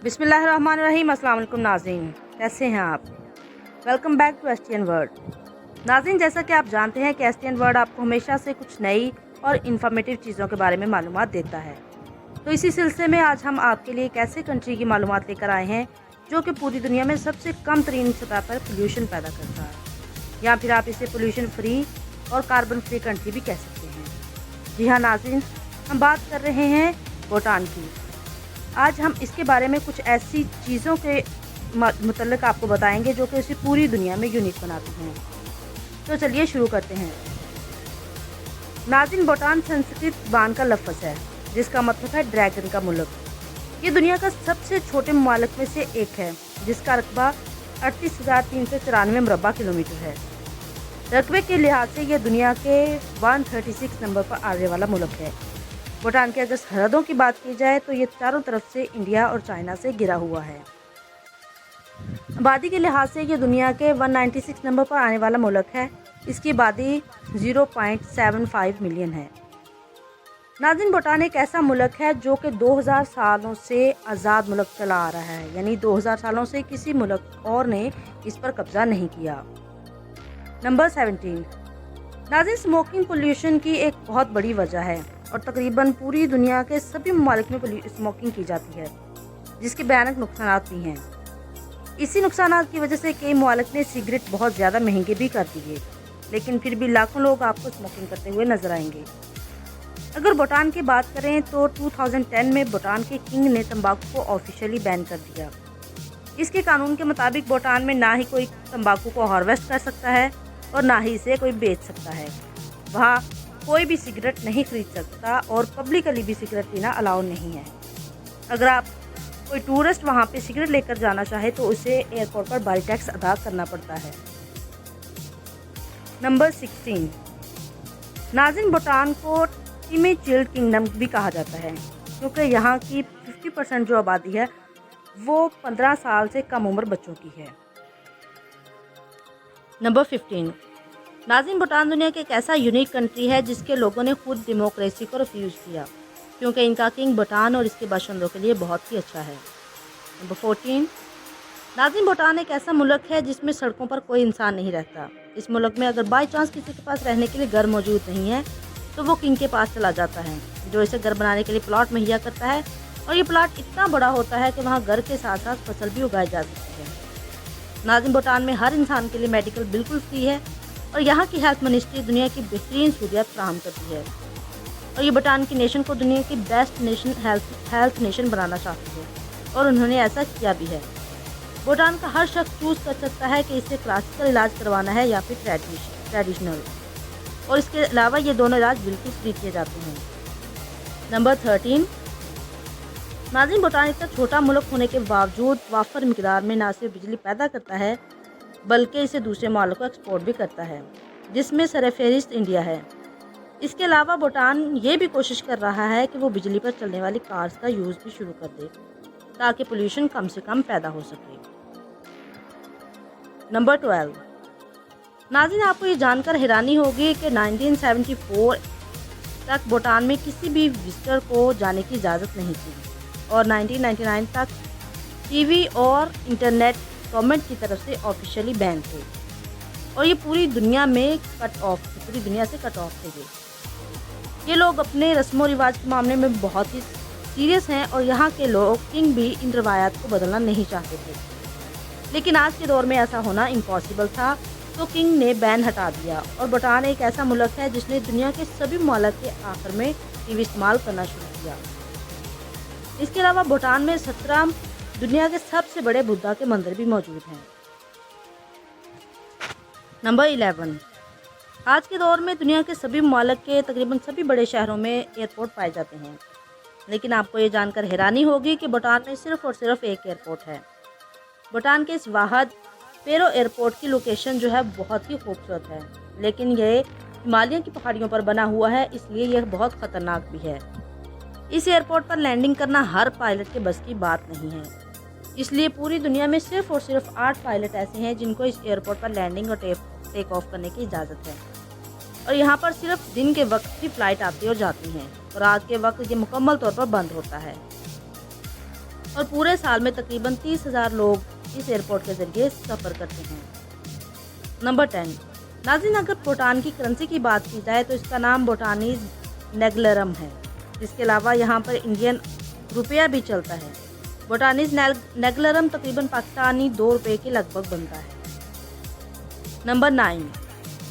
بسم اللہ الرحمن الرحیم۔ السلام علیکم ناظرین، کیسے ہیں آپ؟ Welcome back to S T N world. ناظرین، جیسا کہ آپ جانتے ہیں کہ ایس ٹی این ورلڈ آپ کو ہمیشہ سے کچھ نئی اور انفارمیٹیو چیزوں کے بارے میں معلومات دیتا ہے، تو اسی سلسلے میں آج ہم آپ کے لیے ایک ایسے کنٹری کی معلومات لے کر آئے ہیں جو کہ پوری دنیا میں سب سے کم ترین سطح پر پولیوشن پیدا کرتا ہے، یا پھر آپ اسے پولیوشن فری اور کاربن فری کنٹری بھی کہہ سکتے ہیں۔ جی ہاں ناظرین، ہم بات کر رہے ہیں بھوٹان کی۔ آج ہم اس کے بارے میں کچھ ایسی چیزوں کے متعلق آپ کو بتائیں گے جو کہ اسے پوری دنیا میں یونیک بناتی ہیں۔ تو چلیے شروع کرتے ہیں۔ ناظرین، بھوٹان سنسکرت بان کا لفظ ہے جس کا مطلب ہے ڈریگن کا ملک۔ یہ دنیا کا سب سے چھوٹے ممالک میں سے ایک ہے جس کا رقبہ 38,394 مربع کلومیٹر ہے۔ رقبے کے لحاظ سے یہ دنیا کے 136 نمبر پر آنے والا ملک ہے۔ بھوٹان کی اگر سرحدوں کی بات کی جائے تو یہ چاروں طرف سے انڈیا اور چائنا سے گھرا ہوا ہے۔ آبادی کے لحاظ سے یہ دنیا کے 196 نمبر پر آنے والا ملک ہے۔ اس کی آبادی 0.75 ملین ہے۔ ناظرین، بھوٹان ایک ایسا ملک ہے جو کہ 2000 سالوں سے آزاد ملک چلا آ رہا ہے، یعنی 2000 سالوں سے کسی ملک اور نے اس پر قبضہ نہیں کیا۔ نمبر 17۔ ناظرین، اسموکنگ پولیوشن کی ایک بہت بڑی وجہ ہے اور تقریباً پوری دنیا کے سبھی ممالک میں اسموکنگ کی جاتی ہے، جس کے بھیانک نقصانات بھی ہیں۔ اسی نقصانات کی وجہ سے کئی ممالک نے سگریٹ بہت زیادہ مہنگے بھی کر دیے، لیکن پھر بھی لاکھوں لوگ آپ کو اسموکنگ کرتے ہوئے نظر آئیں گے۔ اگر بھوٹان کی بات کریں تو 2010 میں بھوٹان کے کنگ نے تمباکو کو آفیشیلی بین کر دیا۔ اس کے قانون کے مطابق بھوٹان میں نہ ہی کوئی تمباکو کو ہارویسٹ کر سکتا ہے اور نہ ہی اسے کوئی بیچ سکتا ہے۔ وہاں کوئی بھی سگریٹ نہیں خرید سکتا اور پبلکلی بھی سگریٹ پینا الاؤ نہیں ہے۔ اگر آپ کوئی ٹورسٹ وہاں پہ سگریٹ لے کر جانا چاہے تو اسے ایئرپورٹ پر بھاری ٹیکس ادا کرنا پڑتا ہے۔ نمبر 16۔ ناظرین، بھوٹان کو ٹیمی چلڈ کنگڈم بھی کہا جاتا ہے کیونکہ یہاں کی 50% جو آبادی ہے وہ 15 سال سے کم عمر بچوں کی ہے۔ نمبر 15۔ ناظرین، بھوٹان دنیا کے ایک ایسا یونیک کنٹری ہے جس کے لوگوں نے خود ڈیموکریسی کو ریفیوز کیا کیونکہ ان کا کنگ بھوٹان اور اس کے باشندوں کے لیے بہت ہی اچھا ہے۔ نمبر 14۔ ناظرین، بھوٹان ایک ایسا ملک ہے جس میں سڑکوں پر کوئی انسان نہیں رہتا۔ اس ملک میں اگر بائی چانس کسی کے پاس رہنے کے لیے گھر موجود نہیں ہے تو وہ کنگ کے پاس چلا جاتا ہے جو اسے گھر بنانے کے لیے پلاٹ مہیا کرتا ہے، اور یہ پلاٹ اتنا بڑا ہوتا ہے کہ وہاں گھر کے ساتھ ساتھ فصل بھی اگائی جا سکتی ہے۔ ناظرین، بھوٹان میں ہر انسان کے لیے میڈیکل بالکل فری ہے اور یہاں کی ہیلتھ منسٹری دنیا کی بہترین سہولیات فراہم کرتی ہے، اور یہ بھوٹان کی نیشن کو دنیا کی بیسٹ نیشن ہیلتھ نیشن بنانا چاہتی ہے، اور انہوں نے ایسا کیا بھی ہے۔ بھوٹان کا ہر شخص چوز کر سکتا ہے کہ اسے کلاسیکل علاج کروانا ہے یا پھر ٹریڈیشنل، اور اس کے علاوہ یہ دونوں علاج بالکل فری کیے جاتے ہیں۔ نمبر 13۔ ناظرین، بھوٹان اتنا چھوٹا ملک ہونے کے باوجود وافر مقدار میں نہ صرف بجلی پیدا کرتا ہے بلکہ اسے دوسرے ممالک کو ایکسپورٹ بھی کرتا ہے، جس میں سرفہرست انڈیا ہے۔ اس کے علاوہ بھوٹان یہ بھی کوشش کر رہا ہے کہ وہ بجلی پر چلنے والی کارز کا یوز بھی شروع کر دے تاکہ پولیوشن کم سے کم پیدا ہو سکے۔ نمبر 12۔ ناظرین، آپ کو یہ جان کر حیرانی ہوگی کہ 1974 تک بھوٹان میں کسی بھی وزٹر کو جانے کی اجازت نہیں تھی، اور 1999 تک ٹی وی اور انٹرنیٹ گورنمنٹ کی طرف سے آفیشیلی بین تھے، اور یہ پوری دنیا میں پوری دنیا سے کٹ آف تھے۔ یہ لوگ اپنے رسم و رواج کے معاملے میں بہت ہی سیریس ہیں، اور یہاں کے لوگ کنگ بھی ان روایات کو بدلنا نہیں چاہتے تھے، لیکن آج کے دور میں ایسا ہونا امپاسبل تھا، تو کنگ نے بین ہٹا دیا، اور بھوٹان ایک ایسا ملک ہے جس نے دنیا کے سبھی ممالک کے آخر میں ٹی وی استعمال کرنا شروع کیا۔ اس کے علاوہ بھوٹان میں 17 دنیا کے سب سے بڑے بدھا کے مندر بھی موجود ہیں۔ نمبر 11۔ آج کے دور میں دنیا کے سبھی ممالک کے تقریباً سبھی بڑے شہروں میں ایئرپورٹ پائے جاتے ہیں، لیکن آپ کو یہ جان کر حیرانی ہوگی کہ بھوٹان میں صرف اور صرف ایک ایئرپورٹ ہے۔ بھوٹان کے اس واحد پیرو ایئرپورٹ کی لوکیشن جو ہے بہت ہی خوبصورت ہے، لیکن یہ ہمالیہ کی پہاڑیوں پر بنا ہوا ہے، اس لیے یہ بہت خطرناک بھی ہے۔ اس ایئرپورٹ پر لینڈنگ کرنا ہر پائلٹ کے بس کی بات نہیں ہے، اس لیے پوری دنیا میں صرف اور صرف 8 پائلٹ ایسے ہیں جن کو اس ایئرپورٹ پر لینڈنگ اور ٹیک آف کرنے کی اجازت ہے، اور یہاں پر صرف دن کے وقت ہی فلائٹ آتی اور جاتی ہیں، اور رات کے وقت یہ مکمل طور پر بند ہوتا ہے۔ اور پورے سال میں تقریباً 30,000 لوگ اس ایئرپورٹ کے ذریعے سفر کرتے ہیں۔ نمبر 10، ناظرین اگر بھوٹان کی کرنسی کی بات کی جائے تو اس کا نام بھوٹانیز نیگلرم ہے۔ اس کے علاوہ یہاں پر انڈین روپیہ بھی چلتا ہے۔ بھوٹانیز نیگلرم تقریباً پاکستانی 2 روپے کے لگ بھگ بنتا ہے۔ نمبر 9،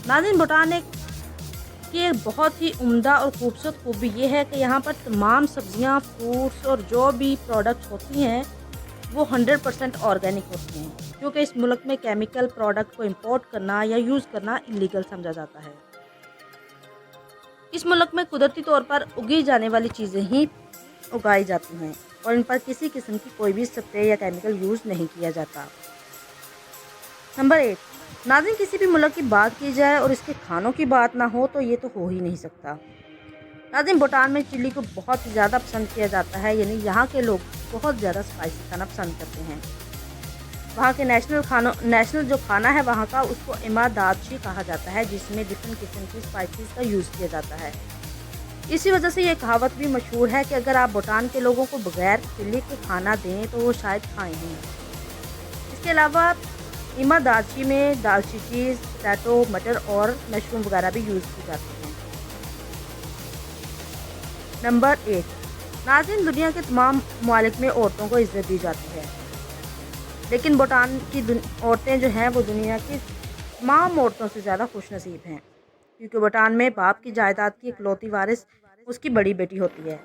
ناظرین بھوٹان کی ایک بہت ہی عمدہ اور خوبصورت خوبی یہ ہے کہ یہاں پر تمام سبزیاں، فروٹس اور جو بھی پروڈکٹس ہوتی ہیں وہ 100% آرگینک ہوتی ہیں، کیونکہ اس ملک میں کیمیکل پروڈکٹ کو امپورٹ کرنا یا یوز کرنا انلیگل سمجھا جاتا ہے۔ اس ملک میں قدرتی طور پر اگی جانے والی چیزیں ہی اگائی جاتی ہیں اور ان پر کسی قسم کی کوئی بھی اسپرے یا کیمیکل یوز نہیں کیا جاتا۔ نمبر 8، ناظرین کسی بھی ملک کی بات کی جائے اور اس کے کھانوں کی بات نہ ہو تو یہ تو ہو ہی نہیں سکتا۔ ناظرین بھوٹان میں چلی کو بہت ہی زیادہ پسند کیا جاتا ہے، یعنی یہاں کے لوگ بہت زیادہ اسپائسی کھانا پسند کرتے ہیں۔ وہاں کے نیشنل جو کھانا ہے وہاں کا، اس کو امادادشی کہا جاتا ہے، جس میں ڈفرینٹ قسم کی اسپائسیز کا یوز کیا جاتا ہے۔ اسی وجہ سے یہ کہاوت بھی مشہور ہے کہ اگر آپ بھوٹان کے لوگوں کو بغیر چلی کے کھانا دیں تو وہ شاید کھائیں ہی۔ اس کے علاوہ امادادشی میں دال چیز، پوٹیٹو، مٹر اور مشروم وغیرہ بھی یوز کی جاتی ہیں۔ نمبر 8، ناظرین دنیا کے تمام ممالک میں عورتوں کو عزت دی جاتی ہے، لیکن بھوٹان کی عورتیں جو ہیں وہ دنیا کی تمام عورتوں سے زیادہ خوش نصیب ہیں، کیونکہ بھوٹان میں باپ کی جائیداد کی اکلوتی وارث اس کی بڑی بیٹی ہوتی ہے،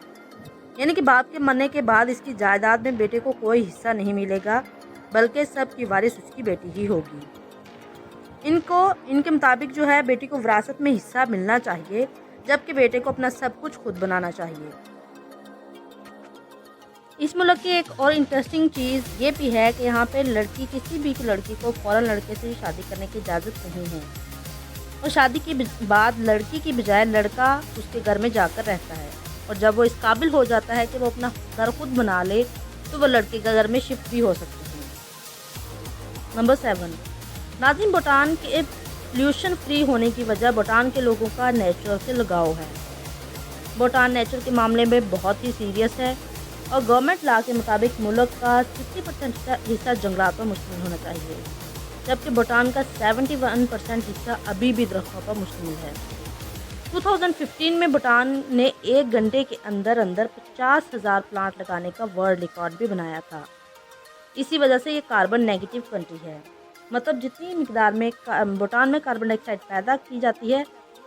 یعنی کہ باپ کے مرنے کے بعد اس کی جائیداد میں بیٹے کو کوئی حصہ نہیں ملے گا، بلکہ سب کی وارث اس کی بیٹی ہی ہوگی۔ ان کے مطابق جو ہے بیٹی کو وراثت میں حصہ ملنا چاہیے، جبکہ بیٹے کو اپنا سب کچھ خود بنانا چاہیے۔ اس ملک کی ایک اور انٹرسٹنگ چیز یہ بھی ہے کہ یہاں پہ لڑکی کسی بھی لڑکی کو فوراً لڑکے سے شادی کرنے کی اجازت نہیں ہے، اور شادی کے بعد لڑکی کی بجائے لڑکا اس کے گھر میں جا کر رہتا ہے، اور جب وہ اس قابل ہو جاتا ہے کہ وہ اپنا گھر خود بنا لے تو وہ لڑکے کے گھر میں شفٹ بھی ہو سکتے ہیں۔ نمبر 7، ناظرین بھوٹان کے پلیوشن فری ہونے کی وجہ بھوٹان کے لوگوں کا نیچر سے لگاؤ ہے۔ بھوٹان نیچر کے معاملے میں بہت ہی سیریس ہے، اور گورنمنٹ لا کے مطابق ملک کا 60% حصہ جنگلات پر مشتمل ہونا چاہیے، جبکہ بھوٹان کا 71% حصہ ابھی بھی درختوں پر مشتمل ہے۔ 2015 میں بھوٹان نے 1 گھنٹے کے اندر 50,000 پلانٹ لگانے کا ورلڈ ریکارڈ بھی بنایا تھا۔ اسی وجہ سے یہ کاربن نیگیٹو کنٹری ہے، مطلب جتنی مقدار میں بھوٹان میں کاربن ڈائی آکسائڈ پیدا کی جاتی ہے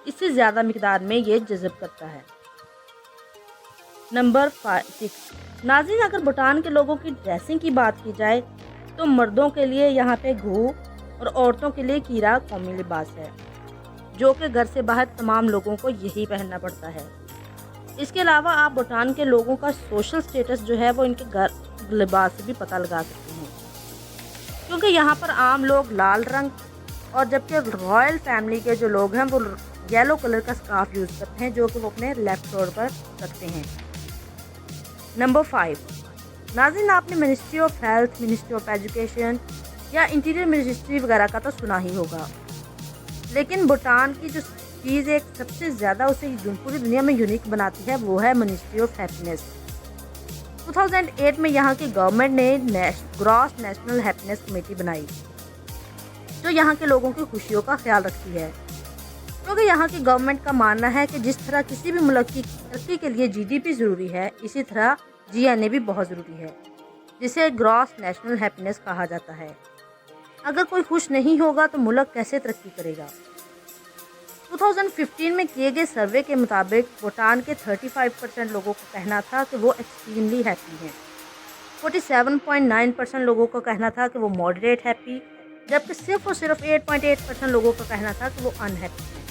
اس سے زیادہ مقدار میں یہ جذب کرتا ہے۔ نمبر 6، ناظرین اگر بھوٹان کے لوگوں کی ڈریسنگ کی بات کی جائے تو مردوں کے لیے یہاں پہ گھو اور عورتوں کے لیے کیرا قومی لباس ہے، جو کہ گھر سے باہر تمام لوگوں کو یہی پہننا پڑتا ہے۔ اس کے علاوہ آپ بھوٹان کے لوگوں کا سوشل سٹیٹس جو ہے وہ ان کے گھر لباس سے بھی پتہ لگا سکتے ہیں، کیونکہ یہاں پر عام لوگ لال رنگ اور جبکہ رائل فیملی کے جو لوگ ہیں وہ یلو کلر کا سکارف یوز کرتے ہیں، جو کہ وہ اپنے لیفٹ شولڈر پر رکھتے ہیں۔ نمبر 5، ناظرین آپ نے ministry of health, ministry of education یا انٹیریئر منسٹری وغیرہ کا تو سنا ہی ہوگا، لیکن بھوٹان کی جو چیز ایک سب سے زیادہ اسے پوری دنیا میں یونیک بناتی ہے وہ ہے منسٹری آف ہیپینس۔ 2008 میں یہاں کی گورنمنٹ نے گراس نیشنل ہیپینس کمیٹی بنائی، جو یہاں کے لوگوں کی خوشیوں کا خیال رکھتی ہے، کیونکہ یہاں کی گورنمنٹ کا ماننا ہے کہ جس طرح کسی بھی ملک کی ترقی کے لیے GDP ضروری ہے، اسی طرح GNA بھی بہت ضروری ہے، جسے گراس نیشنل ہیپینس کہا جاتا ہے۔ اگر کوئی خوش نہیں ہوگا تو ملک کیسے ترقی کرے گا؟ 2015 میں کیے گئے سروے کے مطابق بھوٹان کے 35% لوگوں کو کہنا تھا کہ وہ ایکسٹریملی ہیپی ہیں، 47.9% لوگوں کو کہنا تھا کہ وہ ماڈریٹ ہیپی، جبکہ صرف اور صرف 8.8% لوگوں کا کہنا تھا کہ وہ ان ہیپی ہیں۔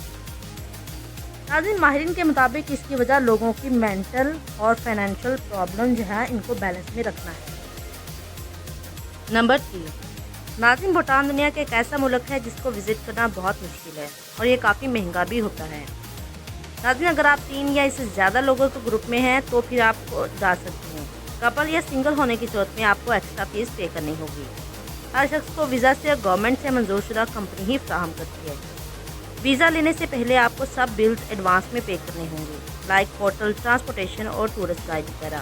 ناظرین ماہرین کے مطابق اس کی وجہ لوگوں کی مینٹل اور فائنینشیل پرابلم جو ہے ان کو بیلنس میں رکھنا ہے۔ نمبر 3، ناظرین بھوٹان دنیا کا ایک ایسا ملک ہے جس کو وزٹ کرنا بہت مشکل ہے اور یہ کافی مہنگا بھی ہوتا ہے۔ ناظرین اگر آپ 3 یا اس سے زیادہ لوگوں کے گروپ میں ہیں تو پھر آپ کو جا سکتے ہیں، کپل یا سنگل ہونے کی صورت میں آپ کو ایکسٹرا فیس پے کرنی ہوگی۔ ہر شخص کو ویزا سے گورنمنٹ سے منظور شدہ کمپنی ہی فراہم کرتی ہے۔ ویزا لینے سے پہلے آپ کو سب بلز ایڈوانس میں پے کرنے ہوں گے، لائک ہوٹل، ٹرانسپورٹیشن اور ٹورسٹ گائیڈ وغیرہ۔